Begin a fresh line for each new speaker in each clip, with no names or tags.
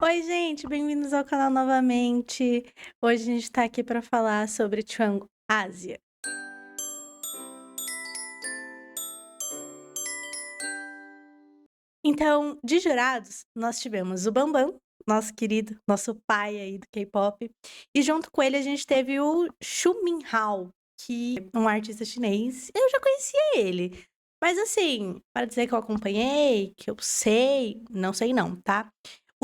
Oi, gente, bem-vindos ao canal novamente. Hoje a gente tá aqui para falar sobre Chuang Ásia. Então, de jurados, nós tivemos o Bambam, nosso querido, nosso pai aí do K-pop, e junto com ele a gente teve o Xu Minhao, que é um artista chinês. Eu já conhecia ele, mas assim, para dizer que eu acompanhei, que eu sei, não sei não, tá?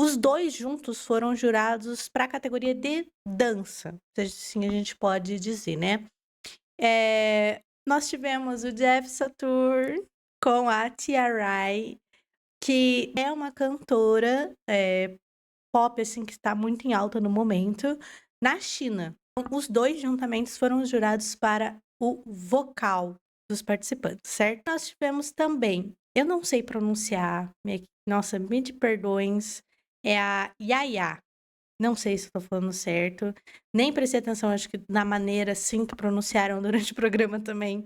Os dois juntos foram jurados para a categoria de dança, se assim a gente pode dizer, né. Nós tivemos o Jeff Satur com a Tia Rai, que é uma cantora, pop, assim, que está muito em alta no momento, na China. Então, os 2 juntamente foram os jurados para o vocal dos participantes, certo? Nós tivemos também, eu não sei pronunciar, nossa, me perdoes, é a Yaya. Não sei se estou falando certo, nem prestei atenção, acho que na maneira, assim, que pronunciaram durante o programa também.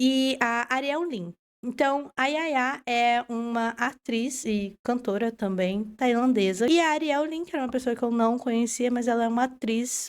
E a Ariel Lin. Então, a Yaya é uma atriz e cantora também tailandesa. E a Ariel Lin, que era uma pessoa que eu não conhecia, mas ela é uma atriz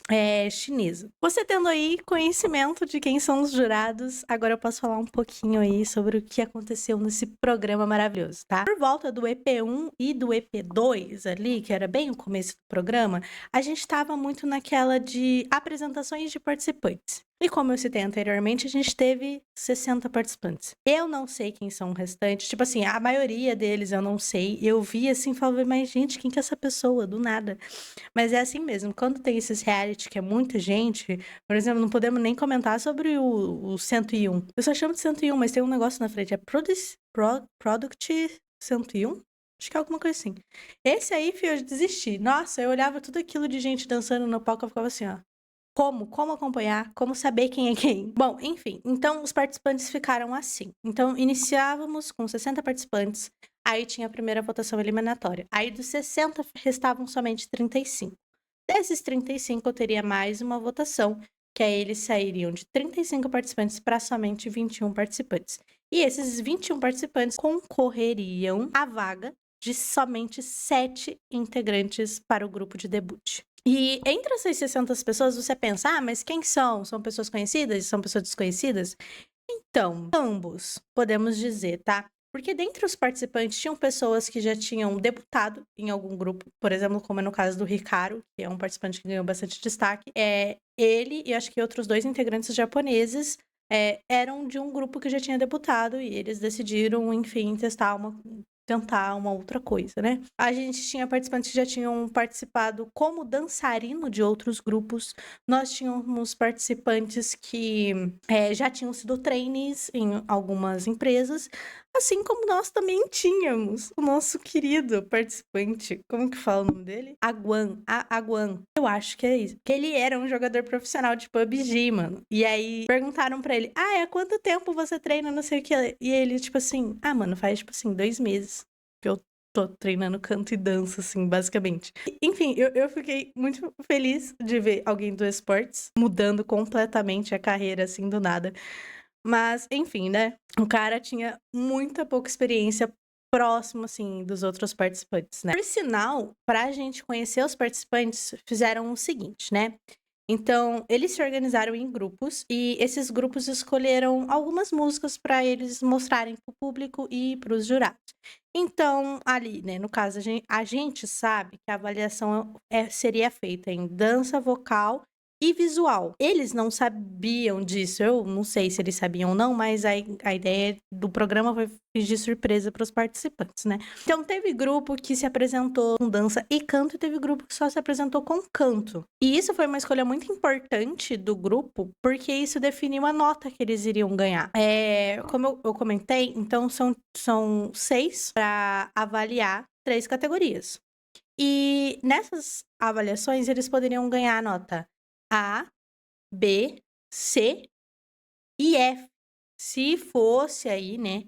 chinesa. Você tendo aí conhecimento de quem são os jurados, agora eu posso falar um pouquinho aí sobre o que aconteceu nesse programa maravilhoso, tá? Por volta do EP1 e do EP2 ali, que era bem o começo do programa, a gente tava muito naquela de apresentações de participantes. E como eu citei anteriormente, a gente teve 60 participantes. Eu não sei quem são o restante, tipo assim, a maioria deles eu não sei. Eu vi assim, falei, mas gente, quem que é essa pessoa? Do nada. Mas é assim mesmo, quando tem esses reality que é muita gente, por exemplo, não podemos nem comentar sobre o 101. Eu só chamo de 101, mas tem um negócio na frente, é Product 101? Acho que é alguma coisa assim. Esse aí, filho, eu desisti. Nossa, eu olhava tudo aquilo de gente dançando no palco, eu ficava assim, ó. Como acompanhar, como saber quem é quem. Bom, enfim, então os participantes ficaram assim. Então, iniciávamos com 60 participantes, aí tinha a primeira votação eliminatória. Aí dos 60 restavam somente 35. Desses 35 eu teria mais uma votação, que aí eles sairiam de 35 participantes para somente 21 participantes. E esses 21 participantes concorreriam à vaga de somente 7 integrantes para o grupo de debut. E entre essas 600 pessoas, você pensa: "Ah, mas quem são? São pessoas conhecidas? São pessoas desconhecidas?" Então, ambos, podemos dizer, tá? Porque dentre os participantes tinham pessoas que já tinham debutado em algum grupo, por exemplo, como é no caso do Hikaru, que é um participante que ganhou bastante destaque. Ele e acho que outros 2 integrantes japoneses, eram de um grupo que já tinha debutado e eles decidiram, enfim, tentar uma outra coisa, né. A gente tinha participantes que já tinham participado como dançarino de outros grupos, nós tínhamos participantes que, já tinham sido trainees em algumas empresas, assim como nós também tínhamos o nosso querido participante, como que fala o nome dele? Aguan, eu acho que é isso, que ele era um jogador profissional de PUBG, mano. E aí perguntaram pra ele: "Ah, há quanto tempo você treina, não sei o quê?" E ele, tipo assim: "Ah, mano, faz, tipo assim, 2 meses que eu tô treinando canto e dança, assim, basicamente." Enfim, eu fiquei muito feliz de ver alguém do esportes mudando completamente a carreira, assim, do nada. Mas, enfim, né, o cara tinha muita pouca experiência próximo, assim, dos outros participantes, né. Por sinal, pra gente conhecer os participantes, fizeram o seguinte, né, então, eles se organizaram em grupos e esses grupos escolheram algumas músicas para eles mostrarem para o público e para os jurados. Então, ali, né, no caso, a gente sabe que a avaliação seria feita em dança, vocal e visual. Eles não sabiam disso, eu não sei se eles sabiam ou não, mas a ideia do programa foi fingir surpresa para os participantes, né. Então teve grupo que se apresentou com dança e canto e teve grupo que só se apresentou com canto. E isso foi uma escolha muito importante do grupo, porque isso definiu a nota que eles iriam ganhar. Como eu comentei, então são 6 para avaliar 3 categorias. E nessas avaliações eles poderiam ganhar a nota A, B, C e F, se fosse aí, né,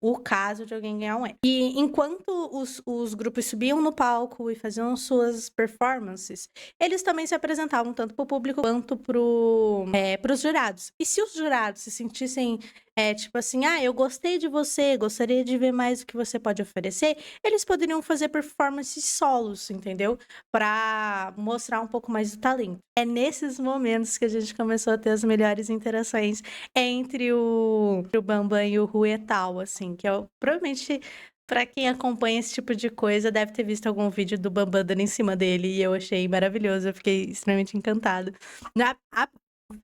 o caso de alguém ganhar um E. E enquanto os grupos subiam no palco e faziam suas performances, eles também se apresentavam tanto para o público quanto para os jurados. E se os jurados se sentissem é tipo assim: "Ah, eu gostei de você, gostaria de ver mais o que você pode oferecer", eles poderiam fazer performances solos, entendeu? Pra mostrar um pouco mais do talento. É nesses momentos que a gente começou a ter as melhores interações entre o Bambam e o Ruetal, assim, que eu provavelmente, pra quem acompanha esse tipo de coisa, deve ter visto algum vídeo do Bambam dando em cima dele, e eu achei maravilhoso, eu fiquei extremamente encantada. Na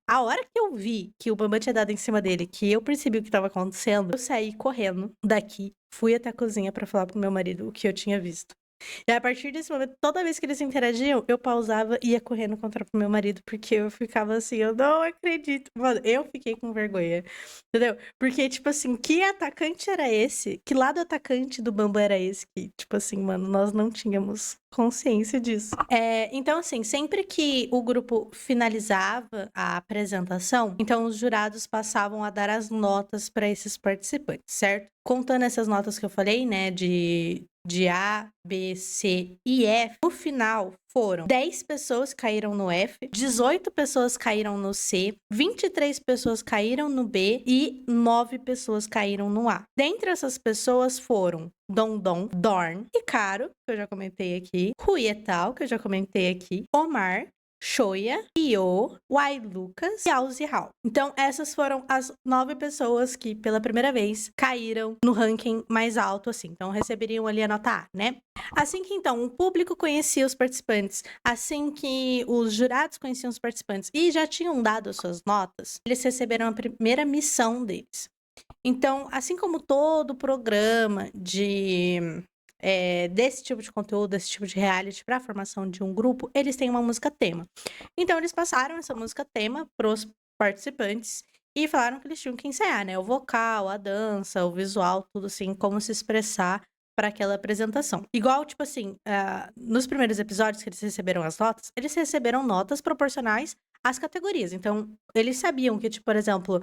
a hora que eu vi que o Bambam tinha dado em cima dele, que eu percebi o que estava acontecendo, eu saí correndo daqui, fui até a cozinha pra falar pro meu marido o que eu tinha visto. E a partir desse momento, toda vez que eles interagiam, eu pausava e ia correndo contar pro meu marido, porque eu ficava assim, eu não acredito. Mano, eu fiquei com vergonha, entendeu? Porque, tipo assim, que atacante era esse? Que lado atacante do Bambam era esse? Que, tipo assim, mano, nós não tínhamos consciência disso. Então, assim, sempre que o grupo finalizava a apresentação, então os jurados passavam a dar as notas para esses participantes, certo? Contando essas notas que eu falei, né, de A, B, C e F, no final foram 10 pessoas caíram no F, 18 pessoas caíram no C, 23 pessoas caíram no B e 9 pessoas caíram no A. Dentre essas pessoas foram Dondon, Dorn, Hikaru, que eu já comentei aqui, Ruietal, que eu já comentei aqui, Omar, Shoya, Io, Wai Lucas e Alzi Hao. Então, essas foram as 9 pessoas que, pela primeira vez, caíram no ranking mais alto, assim. Então, receberiam ali a nota A, né? Assim que, então, o público conhecia os participantes, assim que os jurados conheciam os participantes e já tinham dado as suas notas, eles receberam a primeira missão deles. Então, assim como todo programa desse tipo de conteúdo, desse tipo de reality para a formação de um grupo, eles têm uma música tema. Então, eles passaram essa música tema pros participantes e falaram que eles tinham que ensaiar, né? O vocal, a dança, o visual, tudo assim, como se expressar para aquela apresentação. Igual, tipo assim, nos primeiros episódios que eles receberam as notas, eles receberam notas proporcionais às categorias. Então, eles sabiam que, tipo, por exemplo,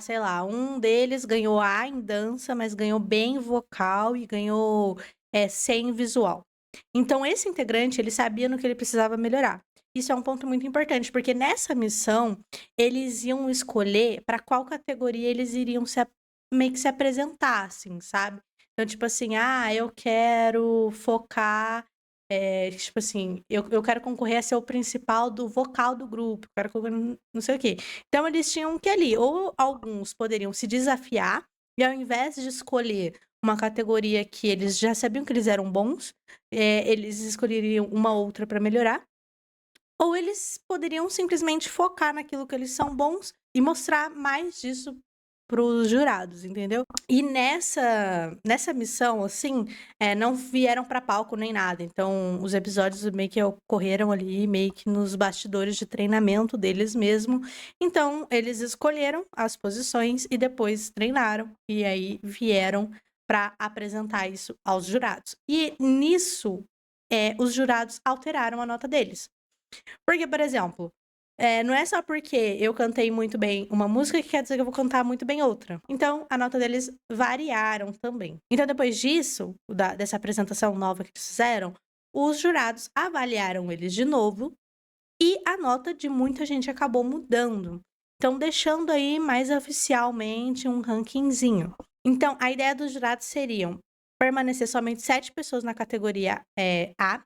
sei lá, um deles ganhou A em dança, mas ganhou B em vocal e ganhou C em visual. Então, esse integrante, ele sabia no que ele precisava melhorar. Isso é um ponto muito importante, porque nessa missão, eles iam escolher para qual categoria eles iriam meio que se apresentar, assim, sabe? Então, tipo assim, eu quero focar. Tipo assim, eu quero concorrer a ser o principal do vocal do grupo, quero concorrer não sei o quê. Então, eles tinham que ali, ou alguns poderiam se desafiar, e ao invés de escolher uma categoria que eles já sabiam que eles eram bons, eles escolheriam uma outra para melhorar, ou eles poderiam simplesmente focar naquilo que eles são bons e mostrar mais disso pros jurados, entendeu? E nessa missão, assim, não vieram pra palco nem nada. Então, os episódios meio que ocorreram ali, meio que nos bastidores de treinamento deles mesmo. Então, eles escolheram as posições e depois treinaram. E aí vieram pra apresentar isso aos jurados. E nisso, os jurados alteraram a nota deles. Porque, por exemplo, não é só porque eu cantei muito bem uma música que quer dizer que eu vou cantar muito bem outra. Então, a nota deles variaram também. Então, depois disso, dessa apresentação nova que eles fizeram, os jurados avaliaram eles de novo e a nota de muita gente acabou mudando. Então, deixando aí mais oficialmente um rankingzinho. Então, a ideia dos jurados seriam permanecer somente 7 pessoas na categoria A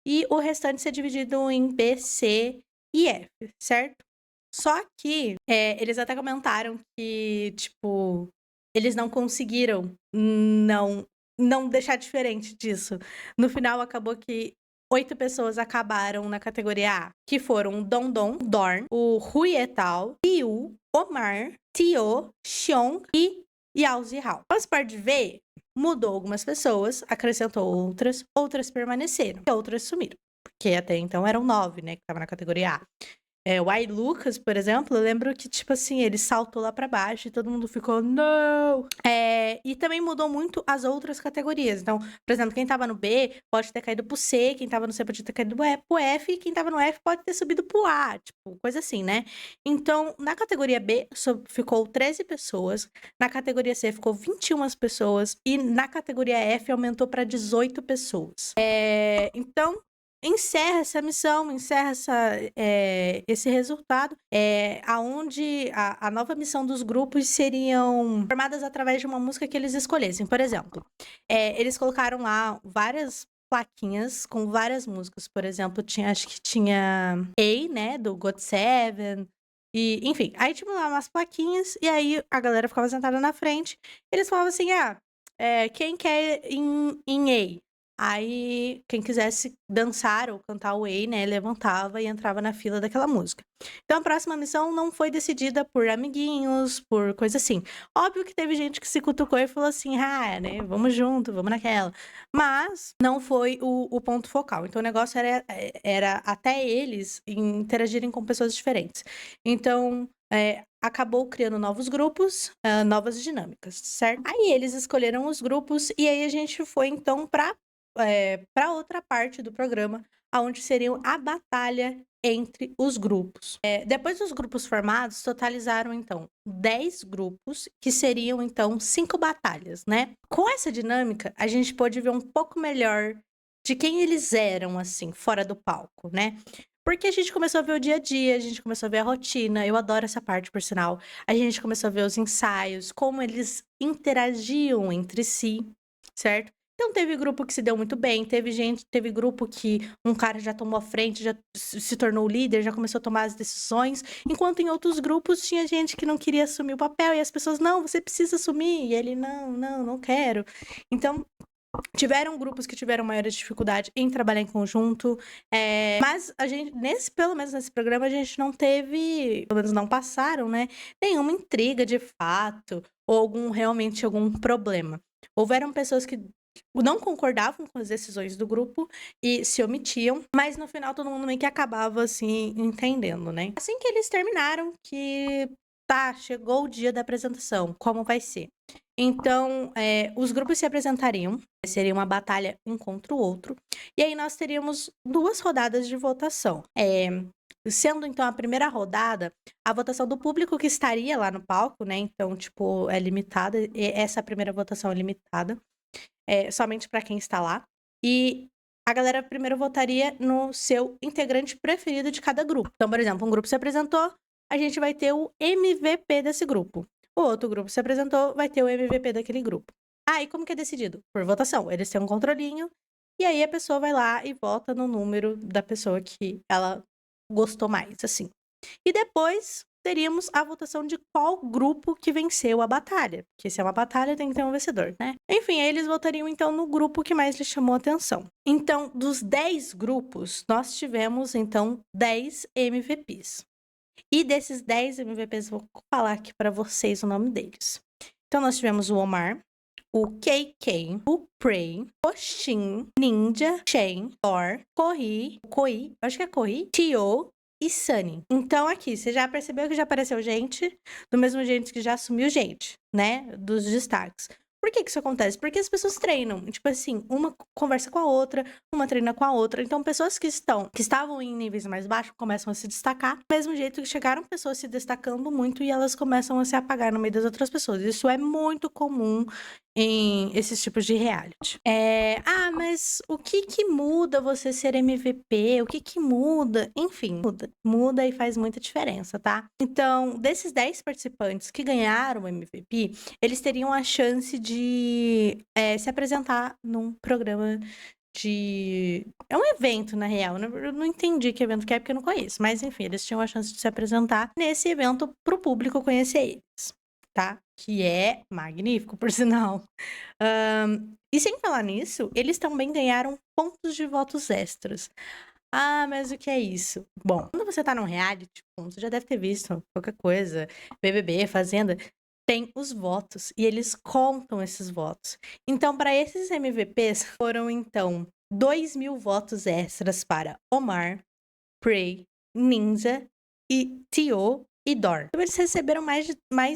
e o restante ser dividido em B, C e F, certo? Só que eles até comentaram que, tipo, eles não conseguiram não deixar diferente disso. No final, acabou que 8 pessoas acabaram na categoria A, que foram o Dondon, Dorn, o Rui Etal, Tiu, Omar, Tio, Xiong e Yao Zihao. Então, você pode ver, mudou algumas pessoas, acrescentou outras permaneceram e outras sumiram. Porque até então eram 9, né, que estavam na categoria A. O Ai Lucas, por exemplo, eu lembro que, tipo assim, ele saltou lá pra baixo e todo mundo ficou, não! E também mudou muito as outras categorias. Então, por exemplo, quem tava no B pode ter caído pro C, quem tava no C pode ter caído pro F, e quem tava no F pode ter subido pro A, tipo, coisa assim, né? Então, na categoria B ficou 13 pessoas, na categoria C ficou 21 pessoas, e na categoria F aumentou pra 18 pessoas. Então, encerra essa missão, encerra esse resultado, aonde a nova missão dos grupos seriam formadas através de uma música que eles escolhessem. Por exemplo, eles colocaram lá várias plaquinhas com várias músicas. Por exemplo, acho que tinha A, né, do GOT7, e enfim. Aí tinha lá umas plaquinhas, e aí a galera ficava sentada na frente, eles falavam assim: quem quer em A? Aí, quem quisesse dançar ou cantar o Way, né, levantava e entrava na fila daquela música. Então, a próxima missão não foi decidida por amiguinhos, por coisa assim. Óbvio que teve gente que se cutucou e falou assim, né, vamos junto, vamos naquela. Mas não foi o ponto focal. Então, o negócio era até eles interagirem com pessoas diferentes. Então, acabou criando novos grupos, novas dinâmicas, certo? Aí eles escolheram os grupos e aí a gente foi então para outra parte do programa, onde seriam a batalha entre os grupos. Depois dos grupos formados, totalizaram então 10 grupos, que seriam então 5 batalhas, né? Com essa dinâmica, a gente pôde ver um pouco melhor de quem eles eram, assim, fora do palco, né? Porque a gente começou a ver o dia a dia, a gente começou a ver a rotina, eu adoro essa parte, por sinal. A gente começou a ver os ensaios, como eles interagiam entre si, certo? Então teve grupo que se deu muito bem, teve grupo que um cara já tomou a frente, já se tornou o líder, já começou a tomar as decisões, enquanto em outros grupos tinha gente que não queria assumir o papel e as pessoas, não, você precisa assumir, e ele, não quero. Então, tiveram grupos que tiveram maiores dificuldade em trabalhar em conjunto, mas a gente, pelo menos nesse programa, a gente não teve, pelo menos não passaram, né, nenhuma intriga de fato, ou realmente algum problema. Houveram pessoas que não concordavam com as decisões do grupo e se omitiam, mas no final todo mundo meio que acabava, assim, entendendo, né. Assim que eles terminaram, que tá, chegou o dia da apresentação, como vai ser? Então, os grupos se apresentariam, seria uma batalha um contra o outro, e aí nós teríamos 2 rodadas de votação. Sendo então a primeira rodada, a votação do público que estaria lá no palco, né, então, tipo, é limitada, essa primeira votação é limitada, somente para quem está lá. E a galera primeiro votaria no seu integrante preferido de cada grupo. Então, por exemplo, um grupo se apresentou, a gente vai ter o MVP desse grupo. O outro grupo se apresentou, vai ter o MVP daquele grupo. E como que é decidido? Por votação. Eles têm um controlinho, e aí a pessoa vai lá e vota no número da pessoa que ela gostou mais, assim. E depois teríamos a votação de qual grupo que venceu a batalha. Porque se é uma batalha, tem que ter um vencedor, né? Enfim, aí eles votariam então no grupo que mais lhes chamou a atenção. Então, dos 10 grupos, nós tivemos então 10 MVPs. E desses 10 MVPs, vou falar aqui para vocês o nome deles. Então, nós tivemos o Omar, o KK, o Prey, o Shin, Ninja, Shen, Thor, Koi, acho que é Koi, Tio e Sunny. Então, aqui, você já percebeu que já apareceu gente, do mesmo jeito que já sumiu gente, né? Dos destaques. Por que isso acontece? Porque as pessoas treinam. Tipo assim, uma conversa com a outra, uma treina com a outra. Então, pessoas que estavam em níveis mais baixos começam a se destacar. Do mesmo jeito que chegaram pessoas se destacando muito e elas começam a se apagar no meio das outras pessoas. Isso é muito comum em esses tipos de reality. Mas o que muda você ser MVP? O que muda? Enfim, muda e faz muita diferença, tá? Então, desses 10 participantes que ganharam o MVP, eles teriam a chance de se apresentar num programa de... É um evento, na real. Eu não entendi que evento que é, porque eu não conheço. Mas, enfim, eles tinham a chance de se apresentar nesse evento pro público conhecer eles, tá? Que é magnífico, por sinal. E sem falar nisso, eles também ganharam pontos de votos extras. Mas o que é isso? Bom, quando você tá num reality, você já deve ter visto qualquer coisa, BBB, Fazenda, tem os votos e eles contam esses votos. Então, para esses MVPs, foram então 2.000 votos extras para Omar, Prey, Ninja e Tio e Dor. Então, eles receberam mais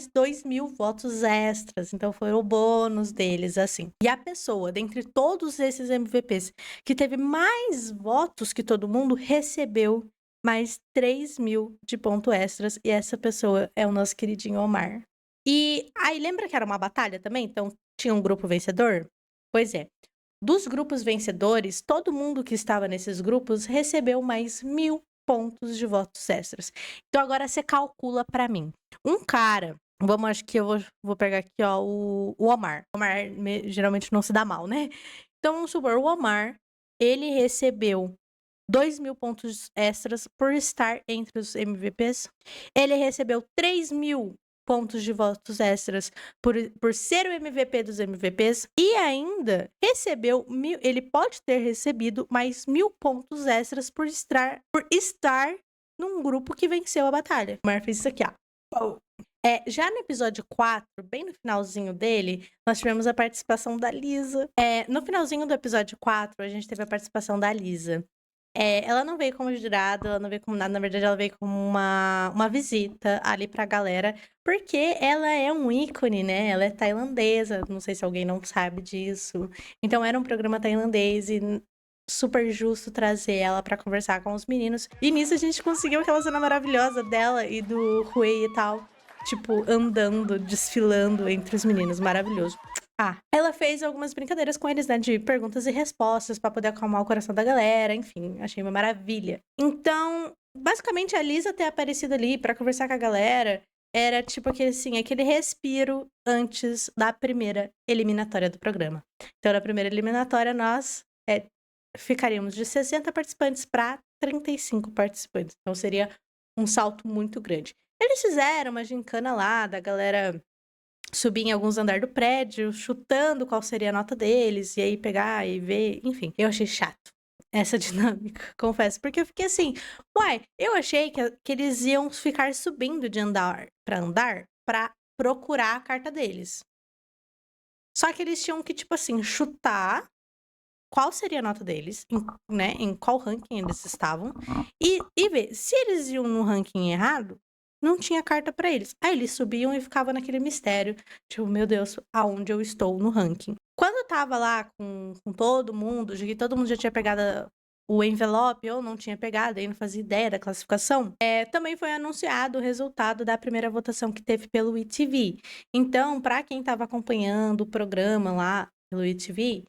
2.000 votos extras. Então, foi o bônus deles, assim. E a pessoa, dentre todos esses MVPs, que teve mais votos que todo mundo, recebeu mais 3.000 de ponto extras. E essa pessoa é o nosso queridinho Omar. E aí, lembra que era uma batalha também? Então, tinha um grupo vencedor? Pois é. Dos grupos vencedores, todo mundo que estava nesses grupos recebeu mais 1.000 pontos de votos extras. Então agora você calcula pra mim. Um cara, acho que eu vou pegar aqui, ó, o Omar. O Omar geralmente não se dá mal, né? Então vamos supor, o Omar, ele recebeu 2.000 pontos extras por estar entre os MVPs. Ele recebeu 3.000 pontos de votos extras por ser o MVP dos MVPs. E ainda recebeu ele pode ter recebido mais 1.000 pontos extras por estar num grupo que venceu a batalha. O Mar fez isso aqui, ó. Já no episódio 4, bem no finalzinho dele, nós tivemos a participação da Lisa. No finalzinho do episódio 4, a gente teve a participação da Lisa. Ela não veio como jurada, ela não veio como nada, na verdade ela veio como uma visita ali pra galera, porque ela é um ícone, né? Ela é tailandesa, não sei se alguém não sabe disso. Então era um programa tailandês e super justo trazer ela pra conversar com os meninos. E nisso a gente conseguiu aquela cena maravilhosa dela e do Rui e tal, tipo, andando, desfilando entre os meninos, maravilhoso. Ela fez algumas brincadeiras com eles, né, de perguntas e respostas pra poder acalmar o coração da galera, enfim, achei uma maravilha. Então, basicamente a Lisa ter aparecido ali pra conversar com a galera era tipo aquele respiro antes da primeira eliminatória do programa. Então, na primeira eliminatória, nós ficaríamos de 60 participantes pra 35 participantes. Então, seria um salto muito grande. Eles fizeram uma gincana lá da galera subir em alguns andares do prédio, chutando qual seria a nota deles, e aí pegar e ver, enfim. Eu achei chato essa dinâmica, confesso, porque eu fiquei assim, uai, eu achei que eles iam ficar subindo de andar pra procurar a carta deles. Só que eles tinham que, tipo assim, chutar qual seria a nota deles, né, em qual ranking eles estavam, e ver. Se eles iam no ranking errado, não tinha carta pra eles. Aí eles subiam e ficavam naquele mistério, tipo, meu Deus, aonde eu estou no ranking? Quando eu tava lá com todo mundo, de que todo mundo já tinha pegado o envelope, ou não tinha pegado, aí não fazia ideia da classificação, também foi anunciado o resultado da primeira votação que teve pelo ITV. Então, pra quem tava acompanhando o programa lá pelo ITV,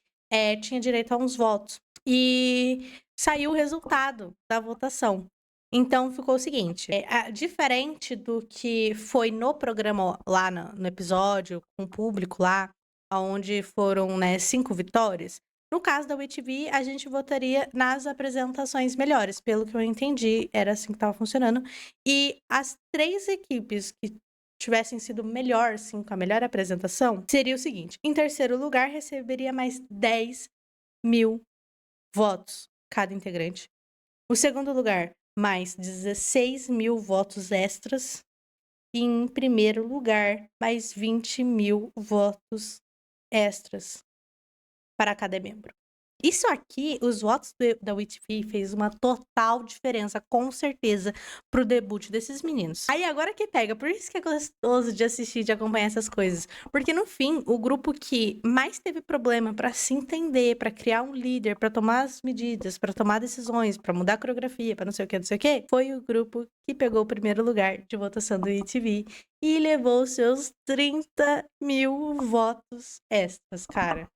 tinha direito a uns votos. E saiu o resultado da votação. Então, ficou o seguinte, diferente do que foi no programa lá no episódio, com o público lá, onde foram, né, 5 vitórias, no caso da WeTV, a gente votaria nas apresentações melhores. Pelo que eu entendi, era assim que estava funcionando. E as 3 equipes que tivessem sido melhor, sim, com a melhor apresentação, seria o seguinte: em terceiro lugar, receberia mais 10.000 votos cada integrante. O segundo lugar, mais 16.000 votos extras. E em primeiro lugar, mais 20.000 votos extras para cada membro. Isso aqui, os votos da WeTV fez uma total diferença, com certeza, pro debut desses meninos. Aí agora que pega, por isso que é gostoso de assistir, de acompanhar essas coisas. Porque no fim, o grupo que mais teve problema pra se entender, pra criar um líder, pra tomar as medidas, pra tomar decisões, pra mudar a coreografia, pra não sei o que, não sei o que, foi o grupo que pegou o primeiro lugar de votação do WeTV e levou seus 30.000 votos extras, cara.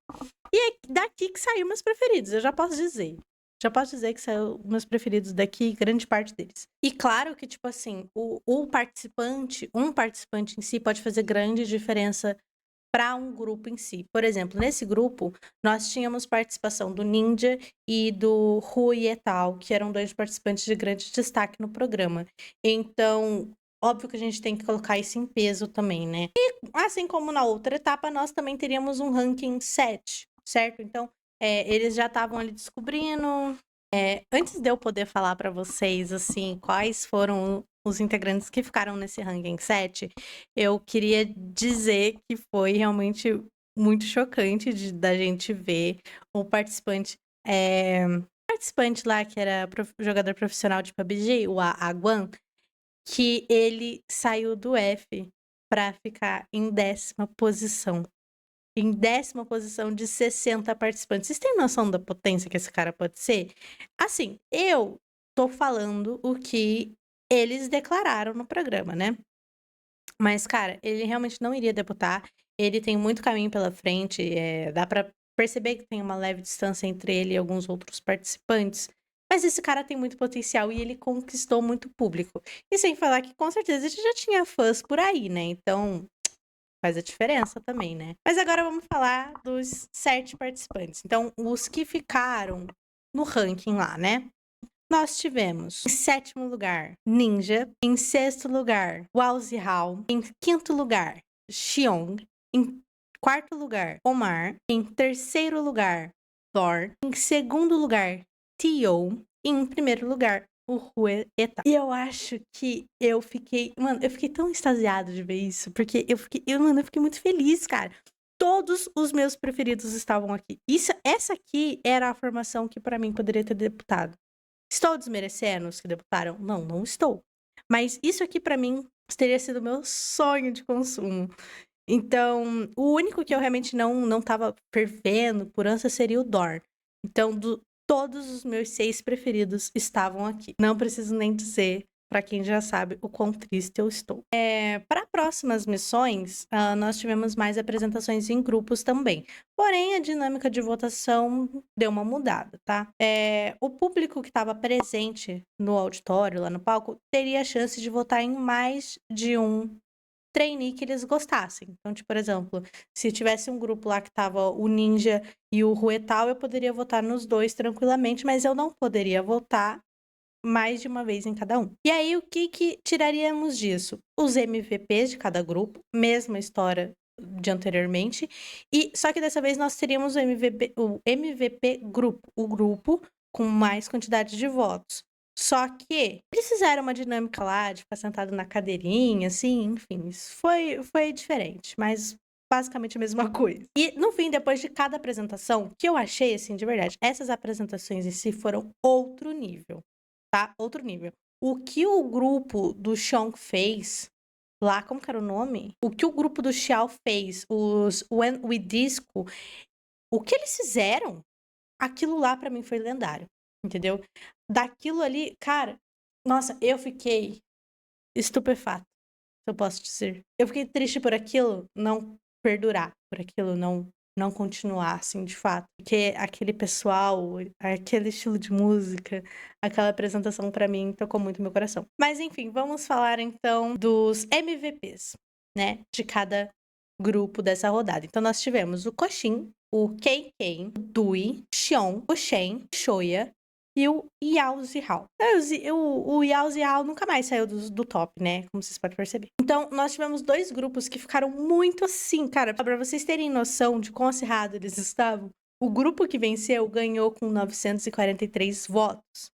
E é daqui que saiu meus preferidos, eu já posso dizer. Já posso dizer que saiu meus preferidos daqui, grande parte deles. E claro que, tipo assim, um participante em si pode fazer grande diferença para um grupo em si. Por exemplo, nesse grupo, nós tínhamos participação do Ninja e do Rui et al., que eram 2 participantes de grande destaque no programa. Então, óbvio que a gente tem que colocar isso em peso também, né? E assim como na outra etapa, nós também teríamos um ranking 7, certo? Então, eles já estavam ali descobrindo. Antes de eu poder falar para vocês, assim, quais foram os integrantes que ficaram nesse ranking 7, eu queria dizer que foi realmente muito chocante da gente ver o participante lá que era jogador profissional de PUBG, o Aguan, que ele saiu do F para ficar em 10ª posição. Em 10ª posição de 60 participantes. Vocês têm noção da potência que esse cara pode ser? Assim, eu tô falando o que eles declararam no programa, né? Mas, cara, ele realmente não iria debutar. Ele tem muito caminho pela frente. Dá pra perceber que tem uma leve distância entre ele e alguns outros participantes. Mas esse cara tem muito potencial e ele conquistou muito público. E sem falar que com certeza ele já tinha fãs por aí, né? Então faz a diferença também, né? Mas agora vamos falar dos 7 participantes. Então, os que ficaram no ranking lá, né? Nós tivemos em 7º lugar, Ninja. Em 6º lugar, Wowzi Hao. Em 5º lugar, Xiong. Em 4º lugar, Omar. Em 3º lugar, Thor. Em 2º lugar, Tio. E em 1º lugar, o Rue Eta. E eu acho que eu fiquei... Mano, eu fiquei tão extasiada de ver isso. Porque eu fiquei muito feliz, cara. Todos os meus preferidos estavam aqui. Essa aqui era a formação que pra mim poderia ter debutado. Estou desmerecendo os que debutaram? Não, não estou. Mas isso aqui pra mim teria sido meu sonho de consumo. Então, o único que eu realmente não tava fervendo por ânsia seria o Dorn. Então, todos os meus 6 preferidos estavam aqui. Não preciso nem dizer, pra quem já sabe, o quão triste eu estou. Para próximas missões, nós tivemos mais apresentações em grupos também. Porém, a dinâmica de votação deu uma mudada, tá? O público que estava presente no auditório, lá no palco, teria a chance de votar em mais de um trainee que eles gostassem. Então, tipo, por exemplo, se tivesse um grupo lá que tava o Ninja e o Ruetal, eu poderia votar nos 2 tranquilamente, mas eu não poderia votar mais de uma vez em cada um. E aí, o que tiraríamos disso? Os MVPs de cada grupo, mesma história de anteriormente, e só que dessa vez nós teríamos o MVP grupo, o grupo com mais quantidade de votos. Só que eles fizeram uma dinâmica lá de ficar sentado na cadeirinha, assim, enfim, isso foi diferente, mas basicamente a mesma coisa. E no fim, depois de cada apresentação, que eu achei, assim, de verdade, essas apresentações em si foram outro nível, tá? Outro nível. O que o grupo do Xiong fez lá, como que era o nome? O que o grupo do Xiao fez, os When We Disco, o que eles fizeram, aquilo lá pra mim foi lendário, entendeu? Daquilo ali, cara, nossa, eu fiquei estupefato, se eu posso dizer. Eu fiquei triste por aquilo não perdurar, por aquilo não continuar, assim, de fato. Porque aquele pessoal, aquele estilo de música, aquela apresentação pra mim tocou muito meu coração. Mas enfim, vamos falar então dos MVPs, né, de cada grupo dessa rodada. Então nós tivemos o Koshin, o KK, o Dui, Xion, o Shen, Shoya e o Yao Zihao. O Yao Zihao nunca mais saiu do top, né? Como vocês podem perceber. Então, nós tivemos 2 grupos que ficaram muito assim, cara. Pra vocês terem noção de quão acirrado eles estavam, o grupo que venceu ganhou com 943 votos.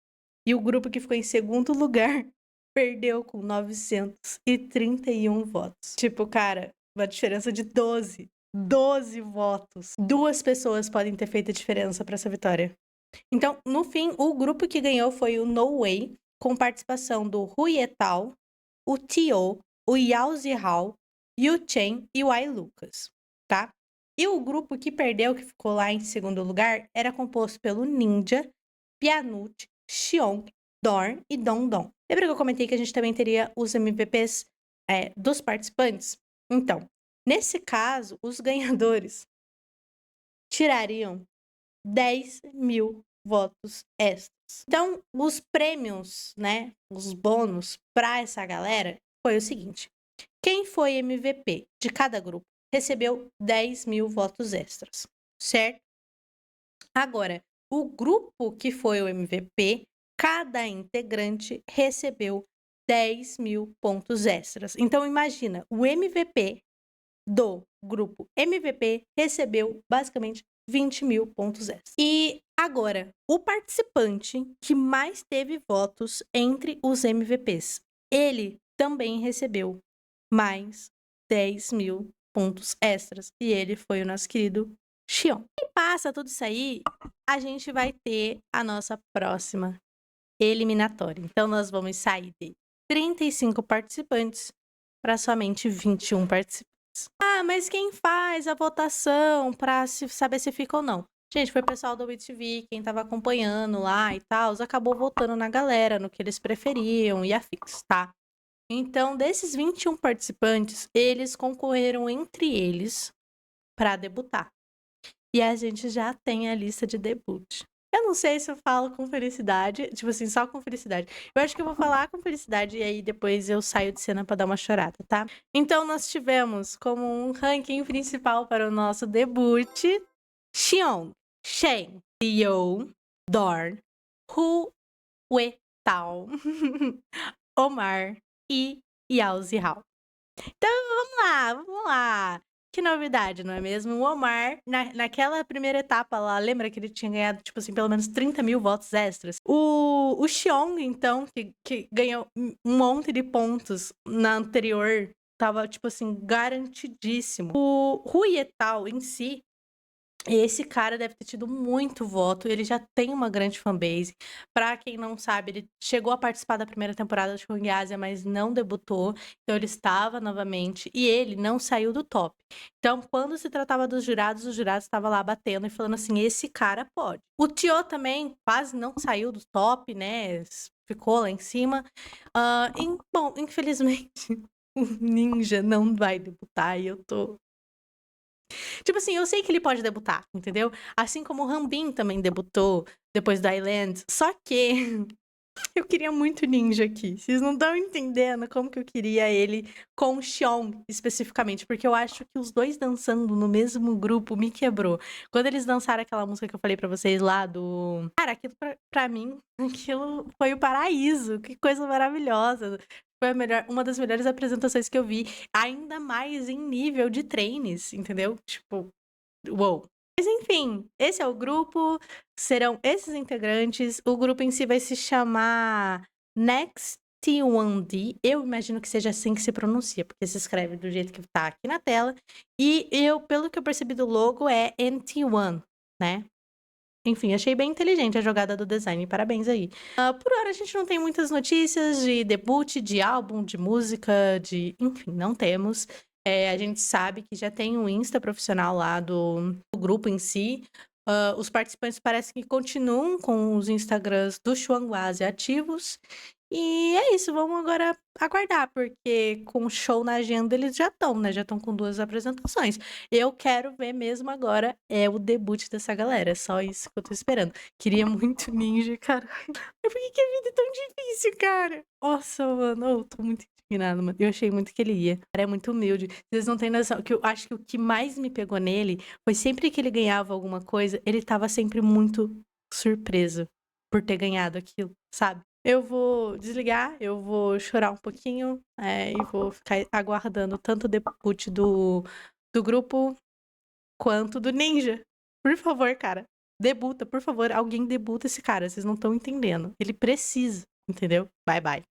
E o grupo que ficou em segundo lugar perdeu com 931 votos. Tipo, cara, uma diferença de 12 votos. 2 pessoas podem ter feito a diferença pra essa vitória. Então, no fim, o grupo que ganhou foi o No Way, com participação do Rui Etal, o Tio, o Yao Zihao, Yu Chen e o Ai Lucas, tá? E o grupo que perdeu, que ficou lá em segundo lugar, era composto pelo Ninja, Pianut, Xiong, Dorn e Dong Dong. Lembra que eu comentei que a gente também teria os MVPs dos participantes? Então, nesse caso, os ganhadores tirariam 10.000 votos extras. Então, os prêmios, né, os bônus para essa galera foi o seguinte: quem foi MVP de cada grupo recebeu 10.000 votos extras, certo? Agora, o grupo que foi o MVP, cada integrante recebeu 10.000 pontos extras. Então, imagina, o MVP do grupo MVP recebeu basicamente 20.000 pontos extras. E agora, o participante que mais teve votos entre os MVPs, ele também recebeu mais 10.000 pontos extras. E ele foi o nosso querido Xion. E passa tudo isso aí, a gente vai ter a nossa próxima eliminatória. Então, nós vamos sair de 35 participantes para somente 21 participantes. Ah, mas quem faz a votação pra saber se fica ou não? Gente, foi o pessoal do WeTV, quem tava acompanhando lá e tal, acabou votando na galera, no que eles preferiam e afins, tá? Então, desses 21 participantes, eles concorreram entre eles pra debutar. E a gente já tem a lista de debut. Eu não sei se eu falo com felicidade, tipo assim, só com felicidade. Eu acho que eu vou falar com felicidade e aí depois eu saio de cena pra dar uma chorada, tá? Então nós tivemos como um ranking principal para o nosso debut Xiong, Shen, Leo, Dorn, Hu Tao, Omar e Yao Zihao. Então vamos lá. Que novidade, não é mesmo? O Omar, naquela primeira etapa lá, lembra que ele tinha ganhado, tipo assim, pelo menos 30 mil votos extras? O Xiong, então, que ganhou um monte de pontos na anterior, tava, tipo assim, garantidíssimo. O Hu Yetao em si, esse cara deve ter tido muito voto, ele já tem uma grande fanbase. Pra quem não sabe, ele chegou a participar da primeira temporada de Kung Ásia, mas não debutou, então ele estava novamente, e ele não saiu do top. Então, quando se tratava dos jurados, os jurados estavam lá batendo e falando assim, esse cara pode. O Tio também quase não saiu do top, né, ficou lá em cima. Bom, infelizmente, o Ninja não vai debutar, e eu tô... Tipo assim, eu sei que ele pode debutar, entendeu? Assim como o Rambin também debutou depois do Island. Só que eu queria muito Ninja aqui. Vocês não estão entendendo como que eu queria ele com o Xion, especificamente. Porque eu acho que os dois dançando no mesmo grupo me quebrou. Quando eles dançaram aquela música que eu falei pra vocês lá do... Cara, aquilo pra mim, aquilo foi o paraíso. Que coisa maravilhosa. Foi uma das melhores apresentações que eu vi. Ainda mais em nível de traines, entendeu? Tipo, uou. Mas enfim, esse é o grupo, serão esses integrantes. O grupo em si vai se chamar Next T1D. Eu imagino que seja assim que se pronuncia, porque se escreve do jeito que tá aqui na tela. E eu, pelo que eu percebi do logo, é NT1, né? Enfim, achei bem inteligente a jogada do design. Parabéns aí. Por hora, a gente não tem muitas notícias de debut, de álbum, de música, de... Enfim, não temos. A gente sabe que já tem um Insta profissional lá do grupo em si. Os participantes parecem que continuam com os Instagrams do Xuanguase ativos. E é isso, vamos agora aguardar, porque com o show na agenda eles já estão, né? Já estão com 2 apresentações. Eu quero ver mesmo agora o debut dessa galera. É só isso que eu tô esperando. Queria muito Ninja, cara. Mas por que que a vida é tão difícil, cara? Nossa, mano, eu tô muito indignada, mano. Eu achei muito que ele ia. O cara é muito humilde. Vocês não têm noção. Que eu acho que o que mais me pegou nele foi sempre que ele ganhava alguma coisa, ele tava sempre muito surpreso por ter ganhado aquilo, sabe? Eu vou desligar, eu vou chorar um pouquinho e vou ficar aguardando tanto o debut do grupo quanto do Ninja. Por favor, cara, debuta, por favor. Alguém debuta esse cara, vocês não estão entendendo. Ele precisa, entendeu? Bye, bye.